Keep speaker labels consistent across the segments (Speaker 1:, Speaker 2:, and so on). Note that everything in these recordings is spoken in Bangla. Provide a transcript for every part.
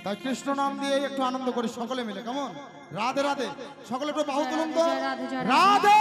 Speaker 1: তাই কৃষ্ণ নাম দিয়ে একটু আনন্দ করি সকলে মিলে, কেমন? রাধে রাধে, সকলে একটু বাহু তুলুন তো। রাধে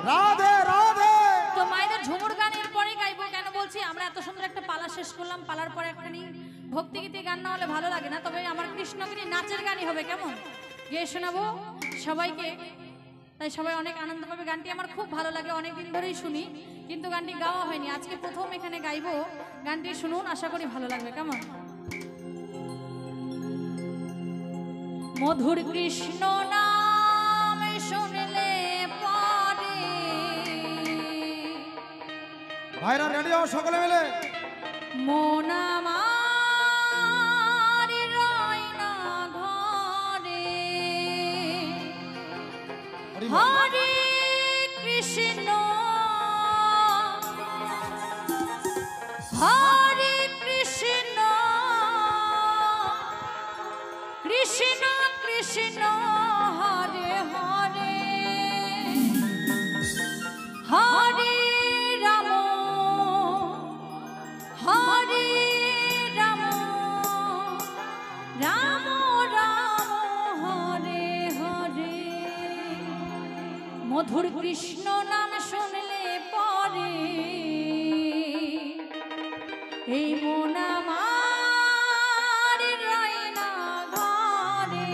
Speaker 1: রাধে রাধে।
Speaker 2: তো মায়েদের ঝুমুর গানের পরে গাইবো, কেন বলছি, আমরা এত সুন্দর একটা পালা শেষ করলাম, পালার পরে একখানি ভক্তিগীতি গান না হলে ভালো লাগে না, তবে আমার কৃষ্ণগিরি নাচের গানই হবে, কেমন? গিয়ে শোনাবো সবাইকে, তাই সবাই অনেক আনন্দ পাবে। গানটি আমার খুব ভালো লাগে, অনেক দিন ধরেই শুনি, কিন্তু গানটি গাওয়া হয়নি, আজকে প্রথম এখানে গাইবো। গানটি শুনুন, আশা করি ভালো লাগবে, কেমন? মধুর কৃষ্ণ নাম শুনলে পরে,
Speaker 1: ভাইরা রেডি হও সকলে মিলে।
Speaker 2: মন আমার রয় না ঘরে, হরে কৃষ্ণ হরে কৃষ্ণ কৃষ্ণ কৃষ্ণ হরে হরে, হরে রাম হরে রাম রাম রাম হরে হরে। মধুর কৃষ্ণ নাম শুনলে পরে এই মন আমার রয় না ঘরে।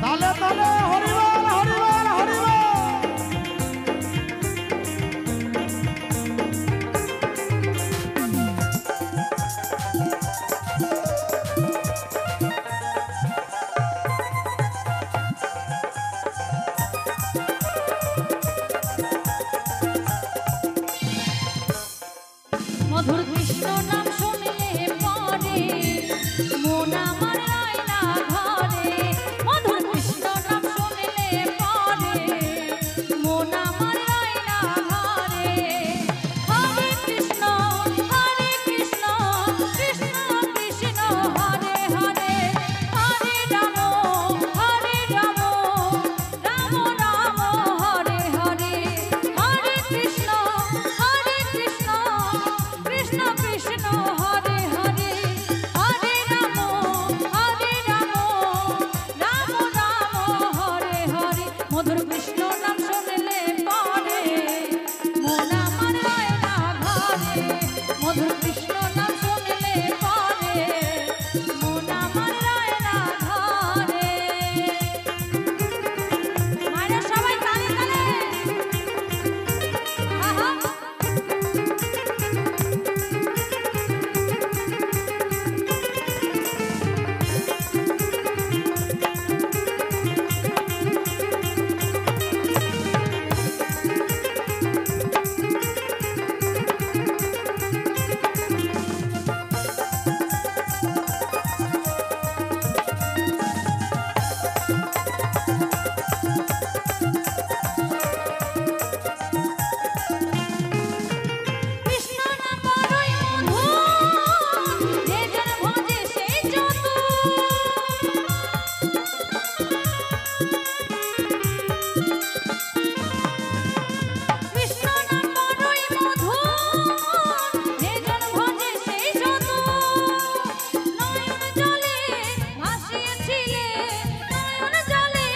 Speaker 1: তালে তালে হরিবল হরিবল হরিবল।
Speaker 2: মধুর কৃষ্ণ নাম শুনলে পরে মন আমার রয় না ঘরে, মধুর কৃষ্ণ নাম শুনলে পরে মন আমার রয় না ঘরে। হরে কৃষ্ণ কৃষ্ণ কৃষ্ণ হরে হরে, হরে রাম রাম রাম হরে হরে, হরে কৃষ্ণ কৃষ্ণ কৃষ্ণ কৃষ্ণ হরে হরে, হরে রাম রাম রাম হরে হরে। মধুর কৃষ্ণ নাম শুনলে পরে মন আমার রয় না ঘরে, মধুর কৃষ্ণ নাম শুনলে পরে মন আমার রয় না ঘরে। মায়েরা সবাই তালে তালে, আহা। কৃষ্ণ নাম বড়ই মধুর, যে জন ভজে সেই চতুর। কৃষ্ণ নাম বড়ই মধুর, যে জন ভজে সেই চতুর। নয়ন জলে ভাসিয়েছিলে, নয়ন জলে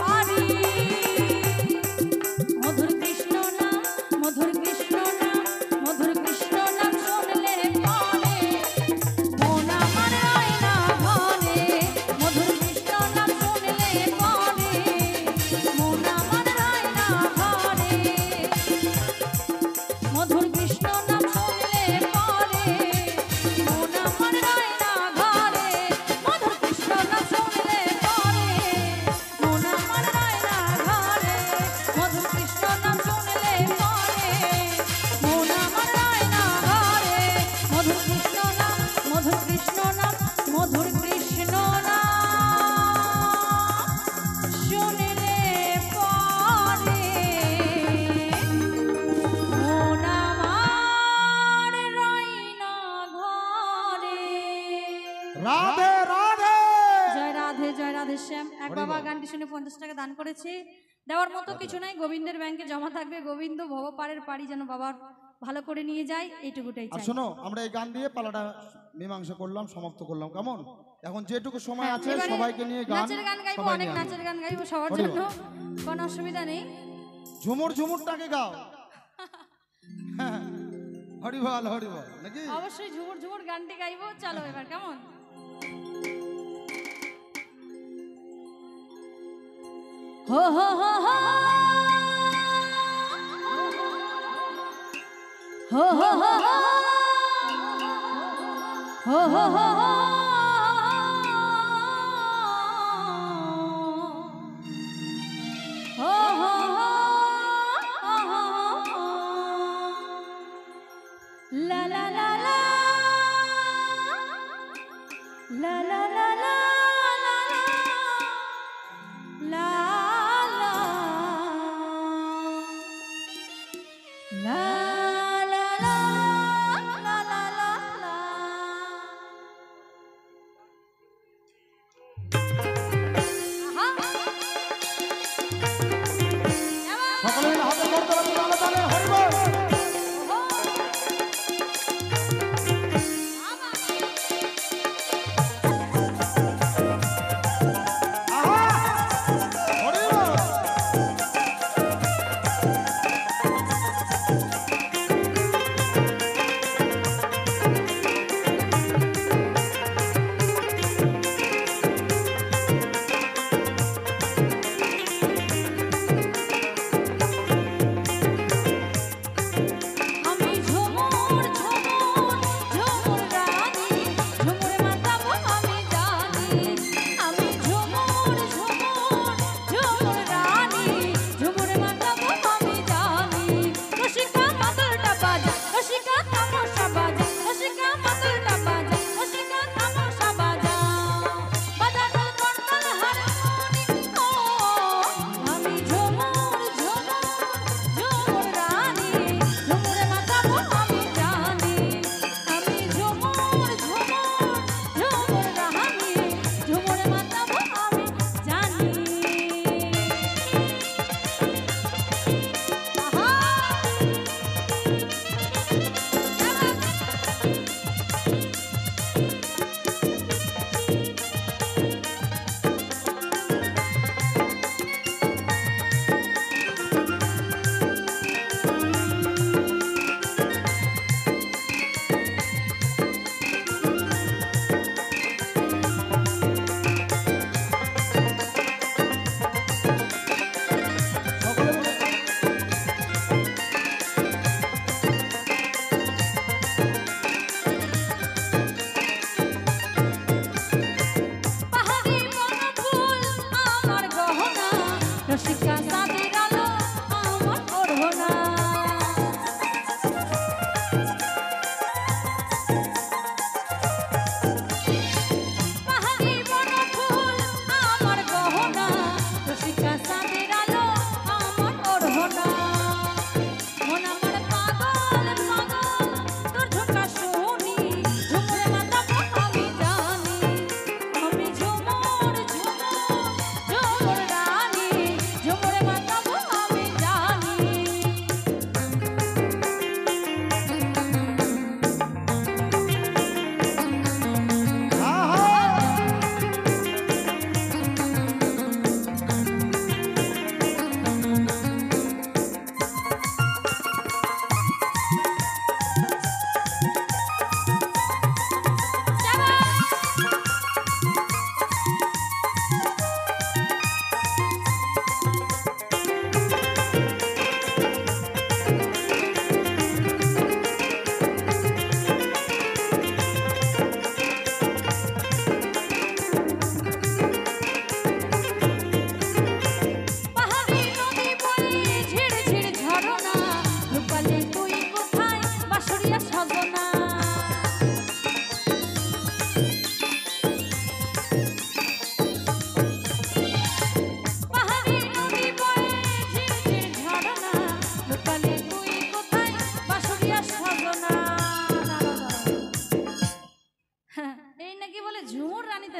Speaker 2: পারি মধুর কৃষ্ণ নাম মধুর কৃষ্ণ নাম মধুর কৃষ্ণ নাম শুনলে পরে মন আমার রয় না ঘরে মধুর কৃষ্ণ নাম শুনলে পরে মন আমার রয় না ঘরে মধুর কৃষ্ণ নাম শুনলে পরে মন আমার রয় না ঘরে মধুর কৃষ্ণ নাম শুনলে পরে মন আমার রয় না ঘরে মধুর কৃষ্ণ নাম শুনলে পরে মন আমার রয় না ঘরে মধুর কৃষ্ণ নাম মধুর কৃষ্ণ নাম মধুর কৃষ্ণ নাম শুনলে পরে মন আমার রয় না ঘরে।
Speaker 1: রাধে রাধে।
Speaker 2: জয় রাধে শ্যাম। এক বাবা গানটি শুনে 50 টাকা দান করেছে। দেওয়ার মতো কিছু নাই, গোবিন্দের ব্যাংকে জমা থাকবে। গোবিন্দ ভবপারের পাড়ি যেন বাবার ভালো করে নিয়ে যায়, এইটুকুটাই
Speaker 1: আর
Speaker 2: চাই।
Speaker 1: শোনো, আমরা এই গান দিয়ে পালাটা মীমাংসা করলাম, সমাপ্ত করলাম। কেমন? এখন যেটুকু সময় আছে
Speaker 2: এবারে
Speaker 1: সবাইকে নিয়ে গান,
Speaker 2: নাচের গান গাইবো,
Speaker 1: সবাই
Speaker 2: অনেক
Speaker 1: নিয়ে
Speaker 2: নাচের গান গাইবো সবার
Speaker 1: হরি
Speaker 2: জন্য, কোনো অসুবিধা নেই।
Speaker 1: ঝুমুর ঝুমুরটাকে গাও। হ্যাঁ, হরি বল নাকি?
Speaker 2: অবশ্যই ঝুমুর ঝুমুর গানটি গাইবো। চলো এবার কেমন? হো হো হো হো হো হো হো হো হো হো হো la la la la la la la la la la la la la la la la
Speaker 1: সকলে মিলে হাতে করতে হবে, তালে তালে হরি বল।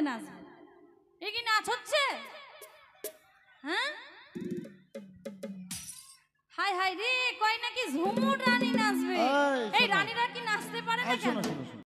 Speaker 2: নাচবে? এ কি নাচ হচ্ছে? হ্যাঁ, হাই হাই রে, কয় নাকি ঝুমুর রানী নাচবে।
Speaker 1: এই,
Speaker 2: এই
Speaker 1: শোনো।
Speaker 2: রানীরা কি নাচতে পারে না
Speaker 1: এই শোনো
Speaker 2: কেন?
Speaker 1: শোনো শোনো